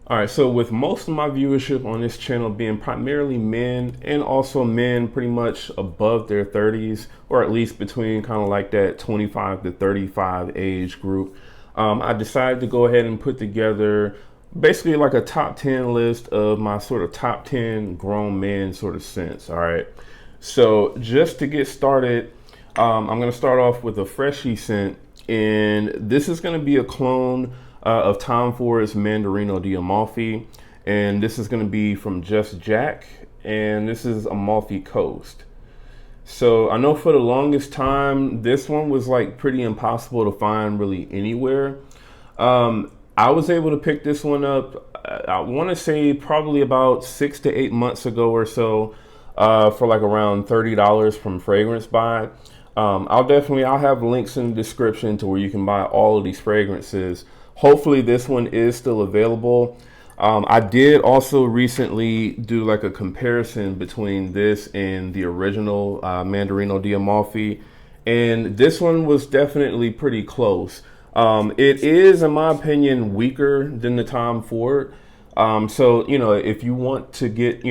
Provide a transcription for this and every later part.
All right, so with most of my viewership on this channel being primarily men and also men pretty much above their 30s, or at least between kind of like that 25 to 35 age group, I decided to go ahead and put together basically like a top 10 list of my sort of top 10 grown men sort of scents. All right, so just to get started, I'm going to start off with a freshie scent, and this is going to be a clone of Tom Ford's Mandarino di Amalfi, and this is going to be from Just Jack, and this is Amalfi Coast. So I know for the longest time, this one was like pretty impossible to find really anywhere. I was able to pick this one up, I want to say probably about 6 to 8 months ago or so, for like around $30 from Fragrance Buy. I'll have links in the description to where you can buy all of these fragrances. Hopefully this one is still available. I did also recently do like a comparison between this and the original Mandarino di Amalfi, and this one was definitely pretty close. It is, in my opinion, weaker than the Tom Ford. So, if you want to get,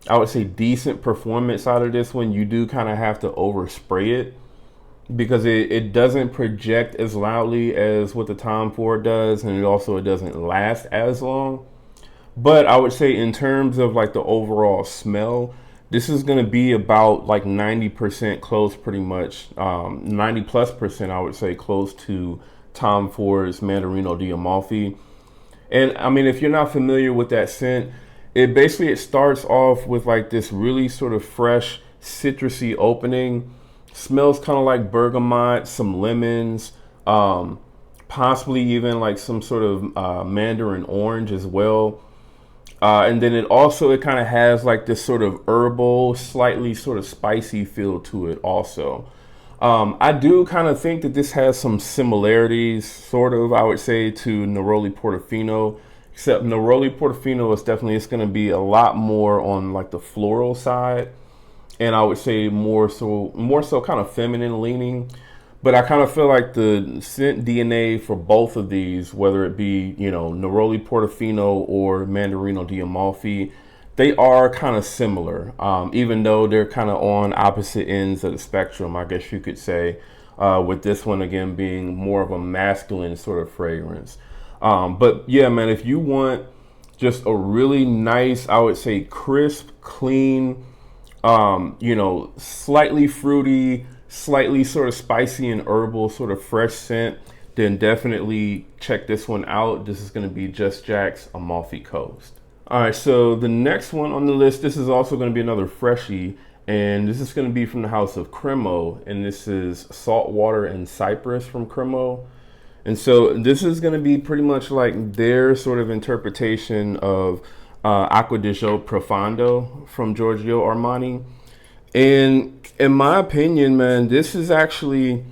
I would say decent performance out of this one, you do kind of have to overspray it because it doesn't project as loudly as what the Tom Ford does, and it doesn't last as long. But I would say in terms of like the overall smell, this is going to be about like 90% close, pretty much 90 plus percent, I would say, close to Tom Ford's Mandarino di Amalfi. And I mean, if you're not familiar with that scent, it starts off with like this really sort of fresh citrusy opening. Smells kind of like bergamot, some lemons, possibly even like some sort of mandarin orange as well. And then it kind of has like this sort of herbal, slightly sort of spicy feel to it also. I do kind of think that this has some similarities, sort of, I would say, to Neroli Portofino, except Neroli Portofino it's going to be a lot more on like the floral side, and I would say more so kind of feminine leaning. But I kind of feel like the scent DNA for both of these, whether it be, Neroli Portofino or Mandarino di Amalfi, they are kind of similar, even though they're kind of on opposite ends of the spectrum, I guess you could say, with this one, again, being more of a masculine sort of fragrance. But yeah, man, if you want just a really nice, I would say, crisp, clean, slightly fruity, slightly sort of spicy and herbal sort of fresh scent, then definitely check this one out. This is going to be Just Jack's Amalfi Coast. All right, so the next one on the list, this is also going to be another freshie, and this is going to be from the house of Cremo, and this is Saltwater and Cypress from Cremo. And so this is going to be pretty much like their sort of interpretation of Acqua di Gio Profondo from Giorgio Armani. And in my opinion, man, this is actually,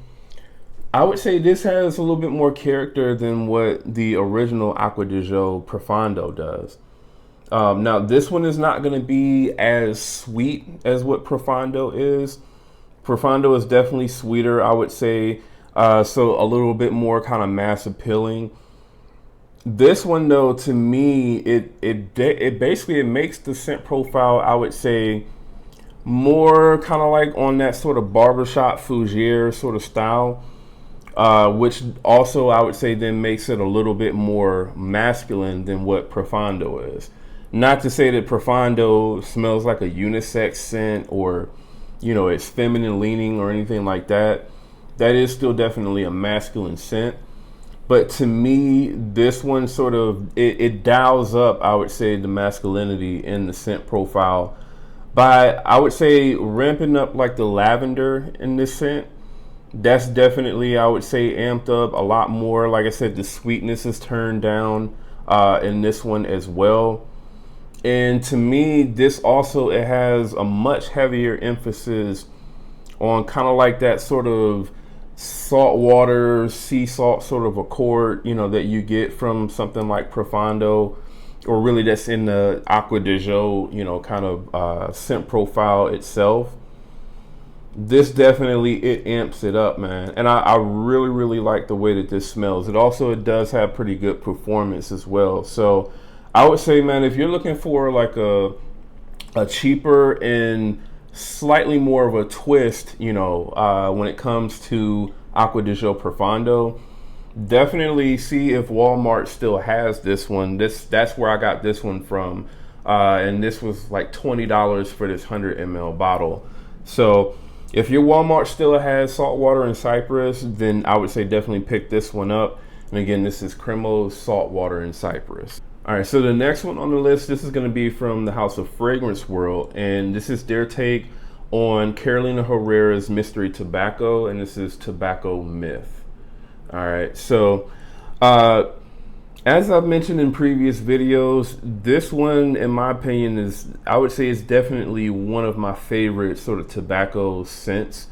I would say this has a little bit more character than what the original Acqua di Gio Profondo does. Now, this one is not going to be as sweet as what Profondo is. Profondo is definitely sweeter, I would say, so a little bit more kind of mass appealing. This one, though, to me, it basically makes the scent profile, I would say, more kind of like on that sort of barbershop fougere sort of style, which also I would say then makes it a little bit more masculine than what Profondo is. Not to say that Profondo smells like a unisex scent or, it's feminine leaning or anything like that. That is still definitely a masculine scent. But to me, this one sort of, it dials up, I would say, the masculinity in the scent profile by, I would say, ramping up like the lavender in this scent. That's definitely, I would say, amped up a lot more. Like I said, the sweetness is turned down in this one as well. And to me, this also, it has a much heavier emphasis on kind of like that sort of saltwater, sea salt sort of accord, that you get from something like Profondo, or really that's in the Acqua di Gio, kind of scent profile itself. This definitely, it amps it up, man. And I really, really like the way that this smells. It does have pretty good performance as well. So I would say, man, if you're looking for like a cheaper and slightly more of a twist, you know, when it comes to Acqua di Gio Profondo, definitely see if Walmart still has this one. That's where I got this one from, and this was like $20 for this 100 ml bottle. So if your Walmart still has Saltwater and Cypress, then I would say definitely pick this one up. And again, this is Cremo's Saltwater and Cypress. All right, so the next one on the list, this is going to be from the House of Fragrance World, and this is their take on Carolina Herrera's Mystery Tobacco, and this is Tobacco Myth. All right, so as I've mentioned in previous videos, this one, in my opinion, is, I would say, is definitely one of my favorite sort of tobacco scents.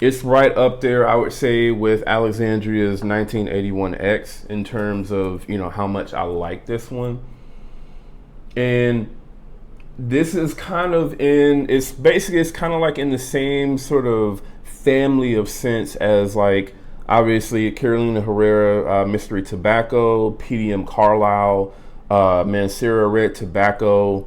It's right up there, I would say, with Alexandria's 1981X in terms of, you know, how much I like this one. And this is kind of it's kind of like in the same sort of family of scents as, like, obviously Carolina Herrera Mystery Tobacco, PDM Carlisle, Mancera Red Tobacco.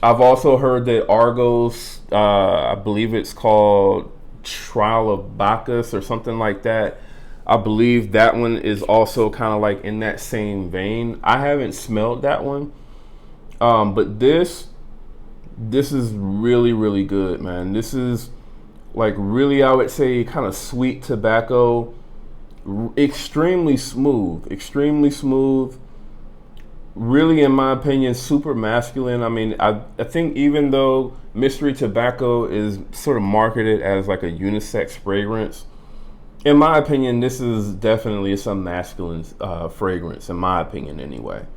I've also heard that Argos, I believe it's called Trial of Bacchus or something like that. I believe that one is also kind of like in that same vein. I haven't smelled that one, but this is really, really good, man. This is like really, I would say, kind of sweet tobacco, extremely smooth, really, in my opinion, super masculine. I mean, I think even though Mystery Tobacco is sort of marketed as like a unisex fragrance, in my opinion, this is definitely some masculine fragrance, in my opinion anyway.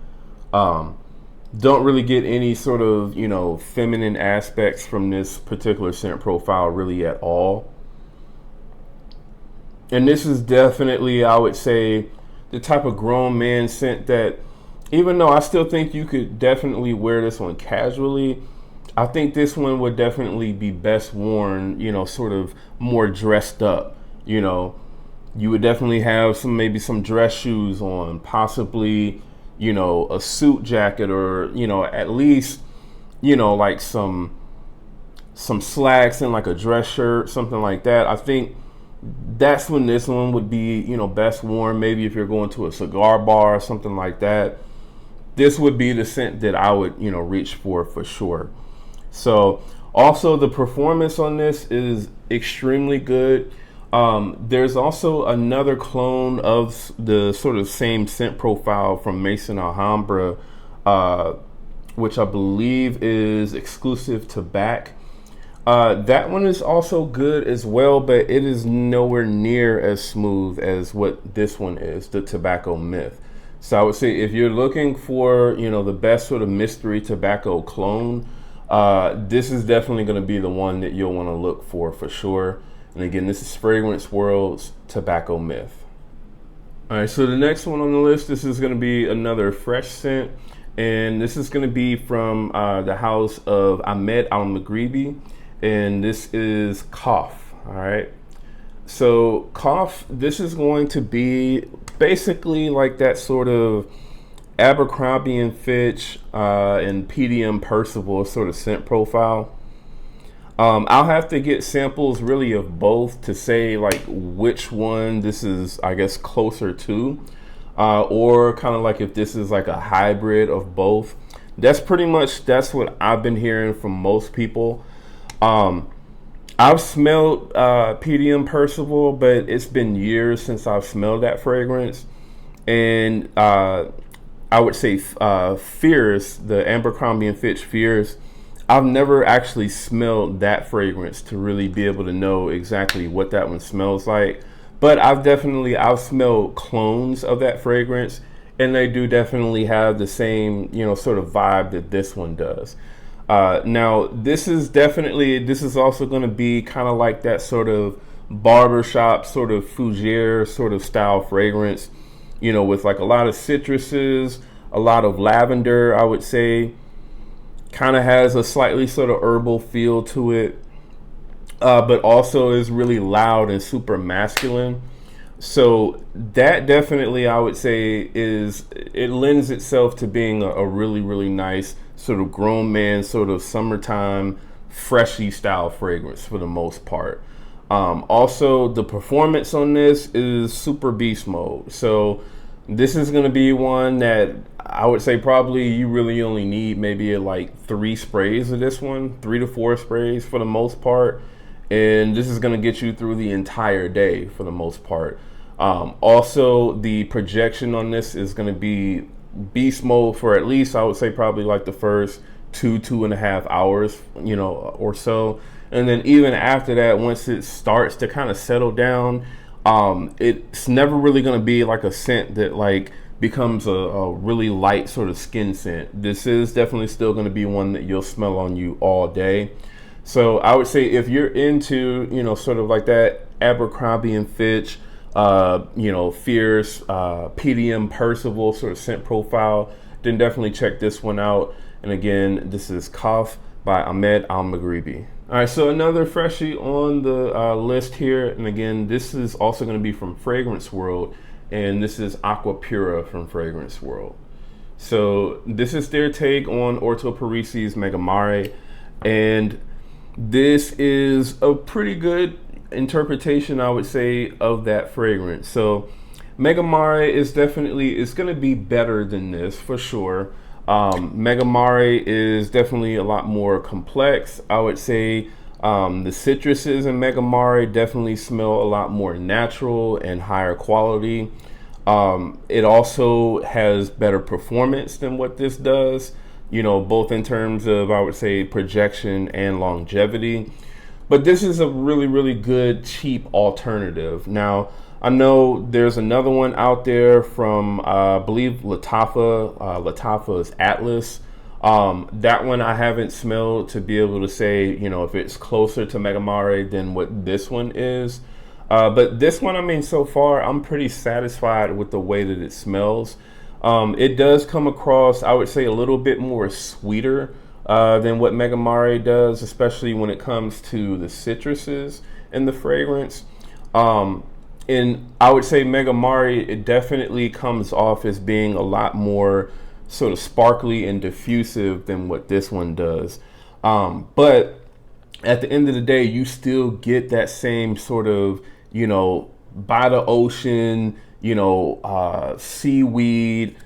Don't really get any sort of, you know, feminine aspects from this particular scent profile really at all. And this is definitely, I would say, the type of grown man scent that, even though I still think you could definitely wear this one casually, I think this one would definitely be best worn, you know, sort of more dressed up. You know, you would definitely have maybe some dress shoes on, possibly, you know, a suit jacket, or, you know, at least, you know, like some slacks and like a dress shirt, something like that. I think that's when this one would be, you know, best worn. Maybe if you're going to a cigar bar or something like that, this would be the scent that I would, you know, reach for sure. So also the performance on this is extremely good. There's also another clone of the sort of same scent profile from Maison Alhambra, which I believe is exclusive to BAC. That one is also good as well, but it is nowhere near as smooth as what this one is, the Tobacco Myth. So I would say if you're looking for, you know, the best sort of mystery tobacco clone, this is definitely going to be the one that you'll want to look for sure. And again, this is Fragrance World's Tobacco Myth. All right, so the next one on the list, this is going to be another fresh scent, and this is going to be from the house of Ahmed Al-Maghribi, and this is Kaaf. All right, so Kaaf, this is going to be basically like that sort of Abercrombie and Fitch and PDM Percival sort of scent profile. I'll have to get samples really of both to say like which one this is, I guess, closer to, or kind of like if this is like a hybrid of both. That's what I've been hearing from most people. I've smelled PDM Percival, but it's been years since I've smelled that fragrance. And I would say Fierce, the Abercrombie and Fitch Fierce, I've never actually smelled that fragrance to really be able to know exactly what that one smells like. But I've smelled clones of that fragrance, and they do definitely have the same, you know, sort of vibe that this one does. Now, this is also going to be kind of like that sort of barbershop, sort of fougere sort of style fragrance, you know, with like a lot of citruses, a lot of lavender, I would say. Kind of has a slightly sort of herbal feel to it, but also is really loud and super masculine. So that definitely, I would say, it lends itself to being a really, really nice sort of grown man, sort of summertime, freshy style fragrance for the most part. Also, the performance on this is super beast mode. So this is going to be one that I would say probably you really only need maybe like 3 sprays of this one, 3 to 4 sprays for the most part. And this is going to get you through the entire day for the most part. Also, the projection on this is going to be beast mode for at least, I would say, probably like the first 2.5 hours, or so. And then even after that, once it starts to kind of settle down, it's never really going to be like a scent that like becomes a really light sort of skin scent. This is definitely still going to be one that you'll smell on you all day. So I would say if you're into, sort of like that Abercrombie and Fitch, Fierce, PDM Percival sort of scent profile, then definitely check this one out. And again, this is Kaaf by Ahmed Al-Maghribi. All right, so another freshie on the list here. And again, this is also going to be from Fragrance World. And this is Aqua Pura from Fragrance World. So this is their take on Orto Parisi's Megamare. And this is a pretty good interpretation, I would say, of that fragrance. So Megamare is definitely, it's going to be better than this for sure. Megamare is definitely a lot more complex. I would say the citruses in Megamare definitely smell a lot more natural and higher quality. It also has better performance than what this does, both in terms of, I would say, projection and longevity. But this is a really, really good, cheap alternative. Now, I know there's another one out there from, I believe, Lattafa's Atlas. That one I haven't smelled to be able to say, if it's closer to Megamare than what this one is. But this one, I mean, so far, I'm pretty satisfied with the way that it smells. It does come across, I would say, a little bit more sweeter than what Megamare does, especially when it comes to the citruses in the fragrance. And I would say Megamare, it definitely comes off as being a lot more sort of sparkly and diffusive than what this one does. But at the end of the day, you still get that same sort of, by the ocean, seaweed,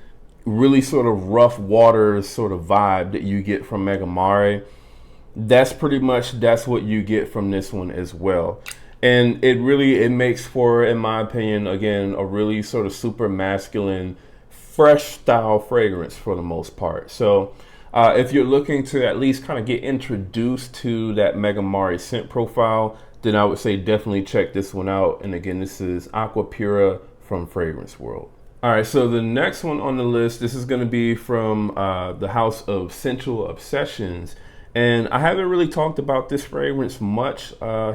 really sort of rough waters sort of vibe that you get from Megamare. That's what you get from this one as well. And it makes for, in my opinion, again, a really sort of super masculine, fresh style fragrance for the most part. So if you're looking to at least kind of get introduced to that Megamare scent profile, then I would say definitely check this one out. And again, this is Aqua Pura from Fragrance World. All right, so the next one on the list, this is going to be from the house of Sensual Obsessions. And I haven't really talked about this fragrance much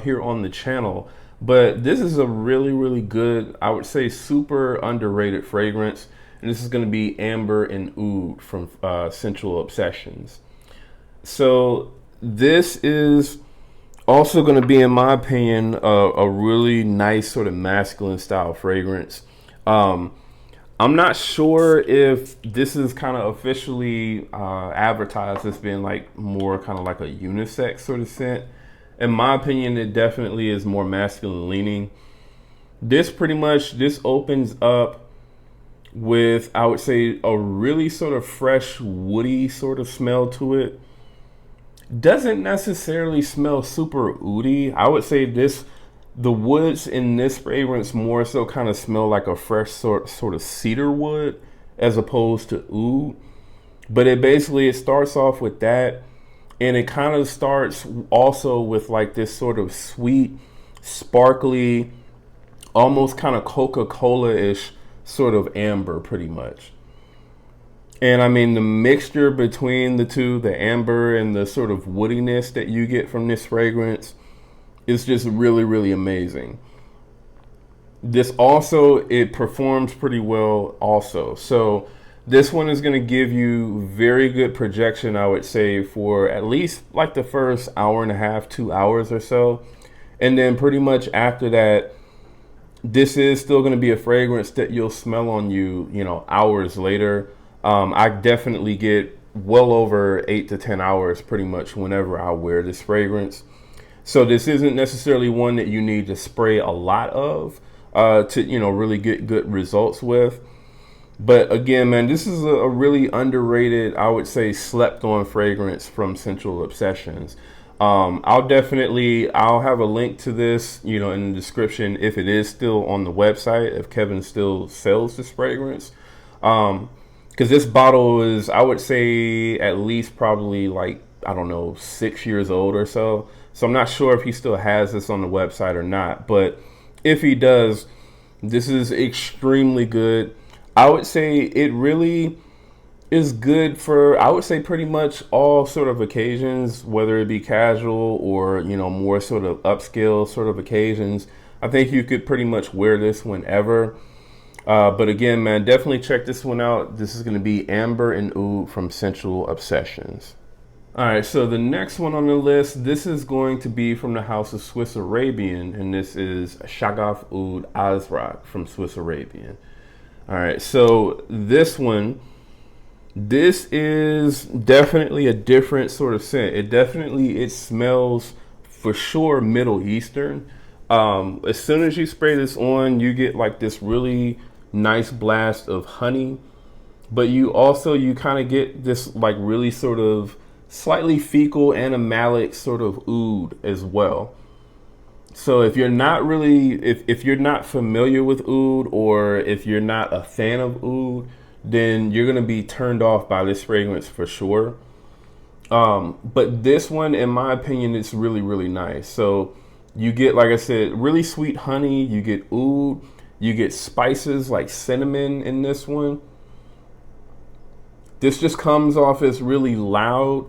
here on the channel, but this is a really, really good, I would say, super underrated fragrance. And this is going to be Amber and Oud from Sensual Obsessions. So this is also going to be, in my opinion, a really nice sort of masculine style fragrance. I'm not sure if this is kind of officially advertised as being like more kind of like a unisex sort of scent. In my opinion, it definitely is more masculine leaning. This opens up with, I would say, a really sort of fresh, woody sort of smell to it. Doesn't necessarily smell super oody. I would say the woods in this fragrance more so kind of smell like a fresh sort of cedar wood as opposed to oud. But it starts off with that, and it kind of starts also with like this sort of sweet, sparkly, almost kind of Coca-Cola-ish sort of amber pretty much. And I mean, the mixture between the two, the amber and the sort of woodiness that you get from this fragrance, it's just really, really amazing. This also, it performs pretty well also. So this one is going to give you very good projection, I would say, for at least like the first hour and a half, 2 hours or so. And then pretty much after that, this is still going to be a fragrance that you'll smell on you, you know, hours later. I definitely get well over 8 to 10 hours pretty much whenever I wear this fragrance. So this isn't necessarily one that you need to spray a lot of to, you know, really get good results with. But again, man, this is a really underrated, I would say, slept on fragrance from Sensual Obsessions. I'll have a link to this, you know, in the description if it is still on the website, if Kevin still sells this fragrance. Because this bottle is, I would say, at least probably like, I don't know, 6 years old or so. So I'm not sure if he still has this on the website or not. But if he does, this is extremely good. I would say it really is good for, I would say, pretty much all sort of occasions, whether it be casual or, you know, more sort of upscale sort of occasions. I think you could pretty much wear this whenever. But again, man, definitely check this one out. This is going to be Amber and Oud from Sensual Obsessions. All right, so the next one on the list, this is going to be from the house of Swiss Arabian, and this is Shaghaf Oud Azraq from Swiss Arabian. All right, so this one, this is definitely a different sort of scent. It smells for sure Middle Eastern. As soon as you spray this on, you get like this really nice blast of honey, but you kind of get this like really sort of slightly fecal animalic sort of oud as well. So if you're not really, if you're not familiar with oud, or if you're not a fan of oud, then you're gonna be turned off by this fragrance for sure. But this one, in my opinion, is really, really nice. So you get, like I said, really sweet honey, you get oud, you get spices like cinnamon in this one. This just comes off as really loud,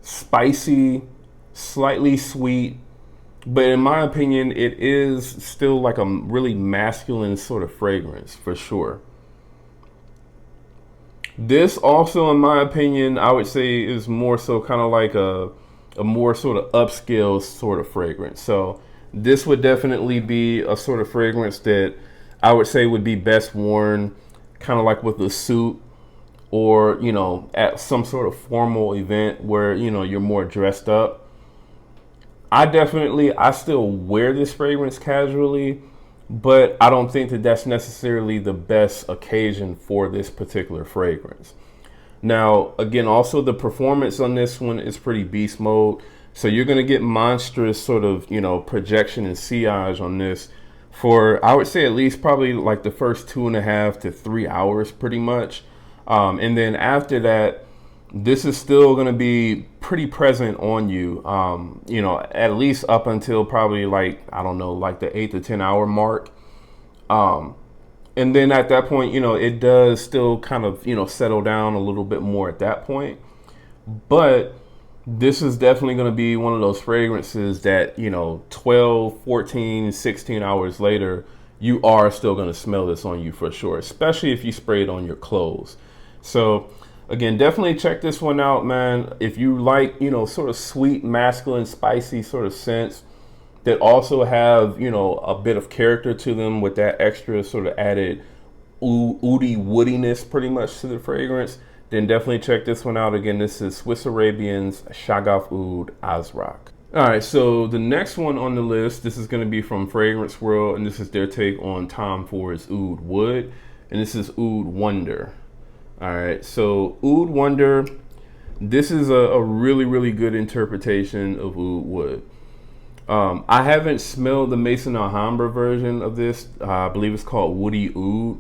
spicy, slightly sweet, but in my opinion, it is still like a really masculine sort of fragrance for sure. This also, in my opinion, I would say is more so kind of like a more sort of upscale sort of fragrance. So this would definitely be a sort of fragrance that I would say would be best worn kind of like with a suit, or, you know, at some sort of formal event where, you know, you're more dressed up. I still wear this fragrance casually, but I don't think that that's necessarily the best occasion for this particular fragrance. Now, again, also the performance on this one is pretty beast mode. So you're going to get monstrous sort of, you know, projection and sillage on this for, I would say, at least probably like the first 2.5 to 3 hours pretty much. And then after that, this is still going to be pretty present on you, you know, at least up until probably like, I don't know, like the 8 to 10 hour mark. And then at that point, you know, it does still kind of, you know, settle down a little bit more at that point. But this is definitely going to be one of those fragrances that, you know, 12, 14, 16 hours later, you are still going to smell this on you for sure, especially if you spray it on your clothes. So again, definitely check this one out, man. If you like, you know, sort of sweet, masculine, spicy sort of scents that also have, you know, a bit of character to them with that extra sort of added oudy woodiness pretty much to the fragrance, then definitely check this one out. Again, this is Swiss Arabian's Shaghaf Oud Azraq. All right, so the next one on the list, this is going to be from Fragrance World, and this is their take on Tom Ford's Oud Wood, and this is Oud Wonder. All right, so Oud Wonder, this is a really, really good interpretation of Oud Wood. I haven't smelled the Maison Alhambra version of this. I believe it's called Woody Oud.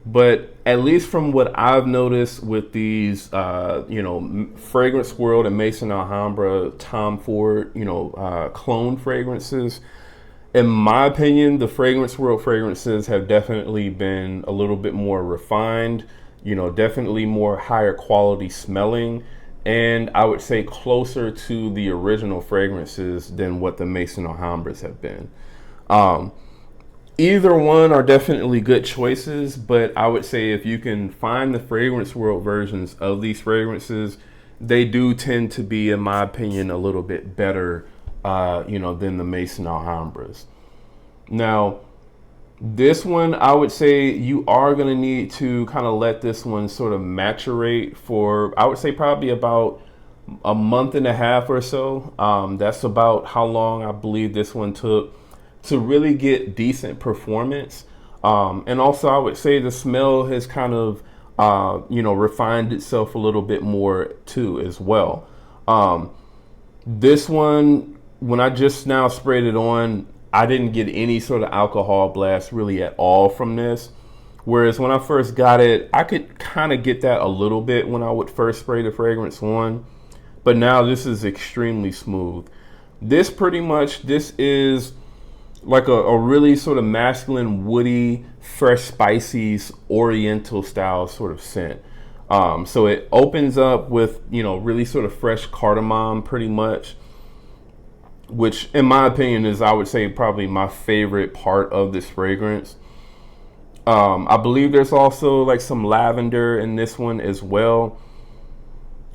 But at least from what I've noticed with these, you know, Fragrance World and Maison Alhambra, Tom Ford, you know, clone fragrances, in my opinion, the Fragrance World fragrances have definitely been a little bit more refined, you know, definitely more higher quality smelling, and I would say closer to the original fragrances than what the Maison Alhambras have been. Either one are definitely good choices, but I would say if you can find the Fragrance World versions of these fragrances, they do tend to be, in my opinion, a little bit better, you know, than the Maison Alhambras. Now, This one, I would say you are going to need to kind of let this one sort of maturate for, I would say, probably about a month and a half or so. That's about how long I believe this one took to really get decent performance. And also, I would say the smell has kind of, refined itself a little bit more too as well. This one, when I just now sprayed it on, I didn't get any sort of alcohol blast really at all from this. Whereas when I first got it, I could kind of get that a little bit when I would first spray the fragrance on. But now this is extremely smooth. This is like a really sort of masculine, woody, fresh, spicy, oriental style sort of scent. So it opens up with, really sort of fresh cardamom pretty much, which in my opinion is, I would say, probably my favorite part of this fragrance. I believe there's also like some lavender in this one as well.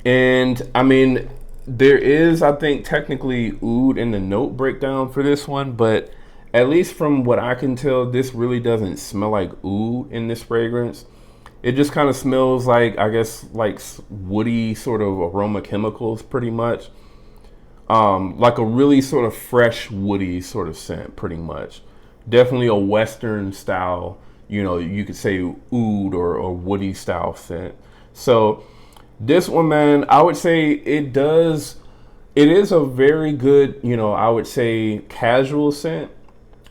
And I mean, there is, I think, technically oud in the note breakdown for this one, but at least from what I can tell, this really doesn't smell like oud in this fragrance. It just kind of smells like, I guess, like woody sort of aroma chemicals pretty much. Like a really sort of fresh, woody sort of scent pretty much. Definitely a Western style, you could say oud or woody style scent. So this one, man, I would say it is a very good, I would say casual scent.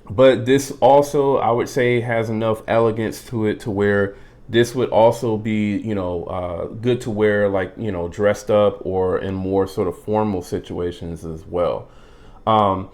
But this also, I would say, has enough elegance to it to where this would also be, good to wear, like, dressed up or in more sort of formal situations as well. Tom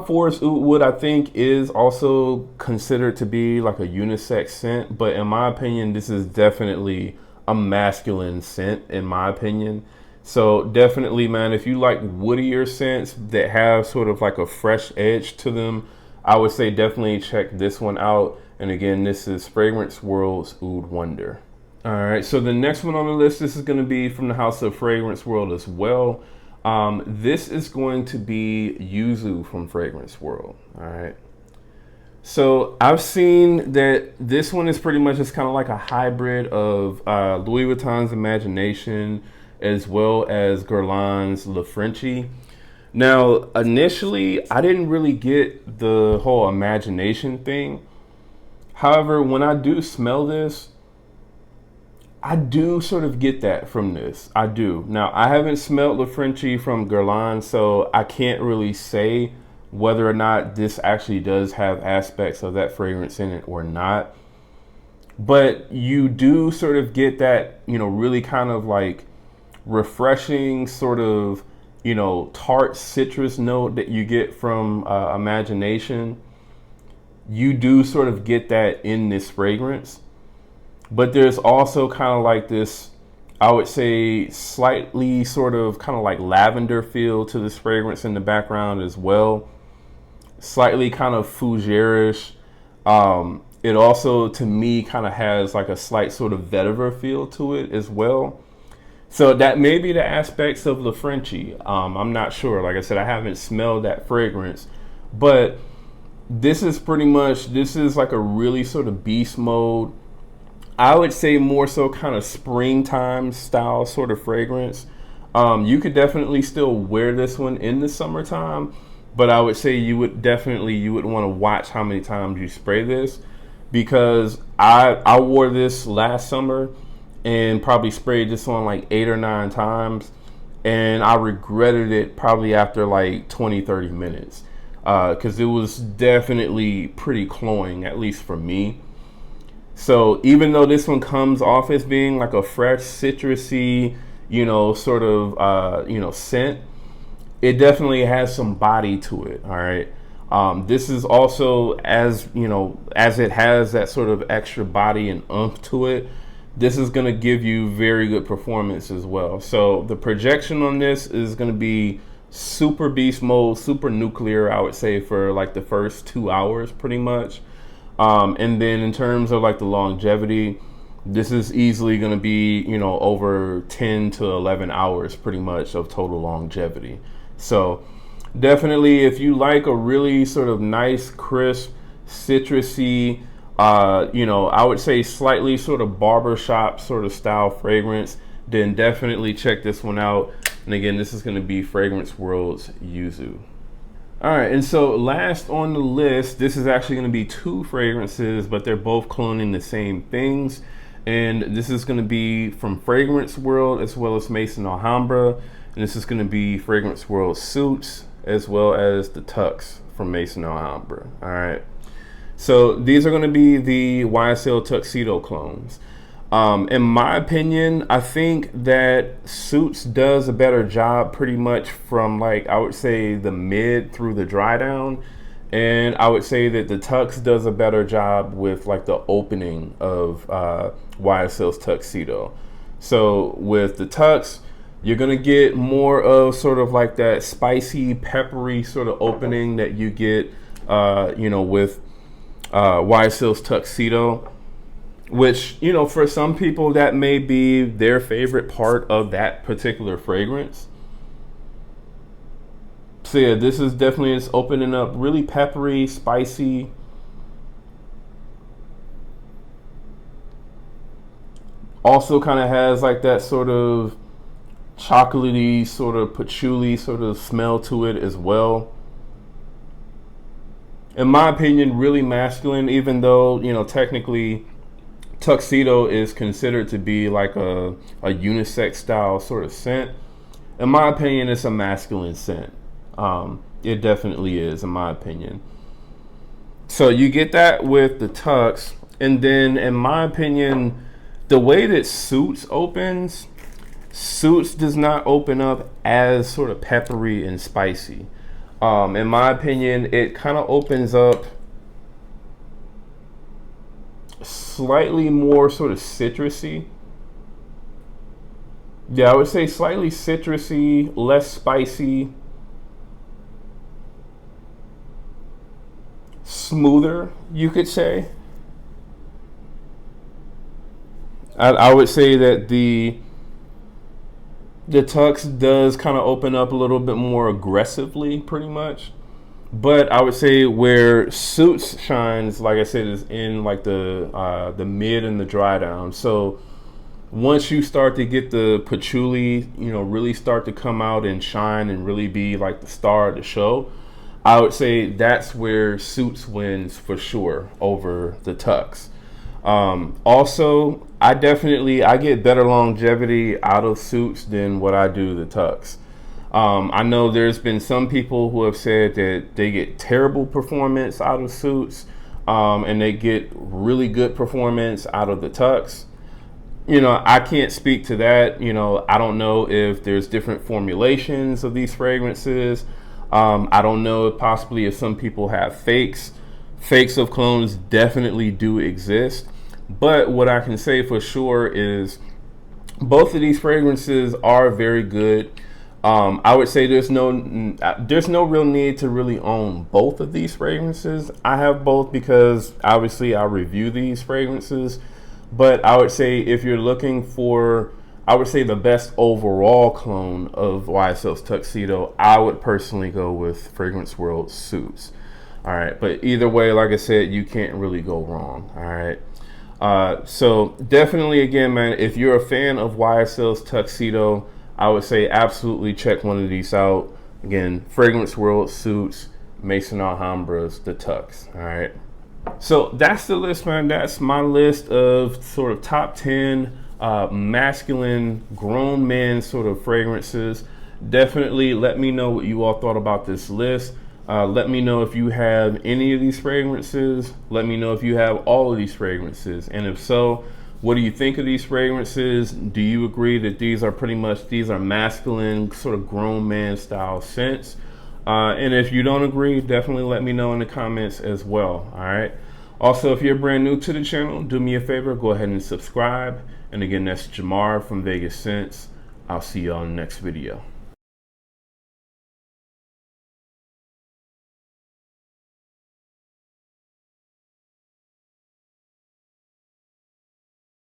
Ford's Oud Wood, I think, is also considered to be like a unisex scent, but in my opinion, this is definitely a masculine scent, in my opinion. So definitely, man, if you like woodier scents that have sort of like a fresh edge to them, I would say definitely check this one out. And again, this is Fragrance World's Oud Wonder. All right, so the next one on the list, this is going to be from the house of Fragrance World as well. This is going to be Y.U.Z.U from Fragrance World. All right. So I've seen that this one is pretty much just kind of like a hybrid of Louis Vuitton's Imagination as well as Guerlain's Le Frenchie. Now, initially, I didn't really get the whole imagination thing. However, when I do smell this, I do sort of get that from this. I do. Now, I haven't smelled Le Frenchie from Guerlain, so I can't really say whether or not this actually does have aspects of that fragrance in it or not. But you do sort of get that, really kind of like refreshing sort of, tart citrus note that you get from Imagination. You do sort of get that in this fragrance. But there's also kind of like this, I would say, slightly sort of kind of like lavender feel to this fragrance in the background as well. Slightly kind of fougere-ish. It also, to me, kind of has like a slight sort of vetiver feel to it as well. So that may be the aspects of Le Frenchie. I'm not sure. Like I said, I haven't smelled that fragrance. But this is like a really sort of beast mode. I would say more so kind of springtime style sort of fragrance. You could definitely still wear this one in the summertime, but I would say you would want to watch how many times you spray this, because I wore this last summer and probably sprayed this on like 8 or 9 times, and I regretted it probably after like 20-30 minutes, because it was definitely pretty cloying, at least for me. So even though this one comes off as being like a fresh citrusy, sort of, scent, it definitely has some body to it. All right. This is also, as it has that sort of extra body and oomph to it, this is going to give you very good performance as well. So the projection on this is going to be super beast mode, super nuclear, I would say, for like the first 2 hours pretty much. And then in terms of like the longevity, this is easily going to be, over 10 to 11 hours pretty much of total longevity. So Definitely, if you like a really sort of nice, crisp, citrusy, I would say slightly sort of barbershop sort of style fragrance, then definitely check this one out. And again, this is going to be Fragrance World's Y.U.Z.U. All right, and so last on the list, this is actually going to be two fragrances, but they're both cloning the same things. And this is going to be from Fragrance World as well as Maison Alhambra. And this is going to be Fragrance World Suits as well as the Tux from Maison Alhambra. All right. So these are going to be the YSL Tuxedo clones. In my opinion, I think that Suits does a better job pretty much from, like, I would say the mid through the dry down. And I would say that the Tux does a better job with like the opening of YSL's Tuxedo. So with the Tux, you're gonna get more of sort of like that spicy, peppery sort of opening that you get, with YSL's Tuxedo, which, for some people that may be their favorite part of that particular fragrance. So yeah, this is definitely just opening up really peppery, spicy. Also kind of has like that sort of chocolatey, sort of patchouli sort of smell to it as well. In my opinion, really masculine, even though, technically Tuxedo is considered to be like a unisex style sort of scent. In my opinion, it's a masculine scent. It definitely is, in my opinion. So you get that with the Tux, and then in my opinion, the way that Suits opens, Suits does not open up as sort of peppery and spicy. In my opinion, it kind of opens up slightly more sort of citrusy. Yeah, I would say slightly citrusy, less spicy, smoother, you could say. I would say that the Tux does kind of open up a little bit more aggressively, pretty much. But I would say where Suits shines, like I said, is in like the mid and the dry down. So once you start to get the patchouli, really start to come out and shine and really be like the star of the show, I would say that's where Suits wins for sure over the Tux. Also, I get better longevity out of Suits than what I do the Tux. I know there's been some people who have said that they get terrible performance out of Suits, and they get really good performance out of the Tux. I can't speak to that. I don't know if there's different formulations of these fragrances. I don't know if possibly if some people have fakes. Fakes of clones definitely do exist. But what I can say for sure is both of these fragrances are very good. I would say there's no real need to really own both of these fragrances. I have both because obviously I review these fragrances. But I would say if you're looking for, I would say the best overall clone of YSL's Tuxedo, I would personally go with Fragrance World Suits. All right, but either way, like I said, you can't really go wrong. All right. So definitely, again, man, if you're a fan of YSL's Tuxedo, I would say absolutely check one of these out. Again, Fragrance World Suits, Maison Alhambra's the Tux. All right. So that's the list, man. That's my list of sort of top 10 masculine grown men sort of fragrances. Definitely let me know what you all thought about this list. Let me know if you have any of these fragrances. Let me know if you have all of these fragrances. And if so, what do you think of these fragrances? Do you agree that these are masculine, sort of grown man style scents? And if you don't agree, definitely let me know in the comments as well. All right. Also, if you're brand new to the channel, do me a favor, go ahead and subscribe. And again, that's Jamar from Vegas Scents. I'll see you on the next video.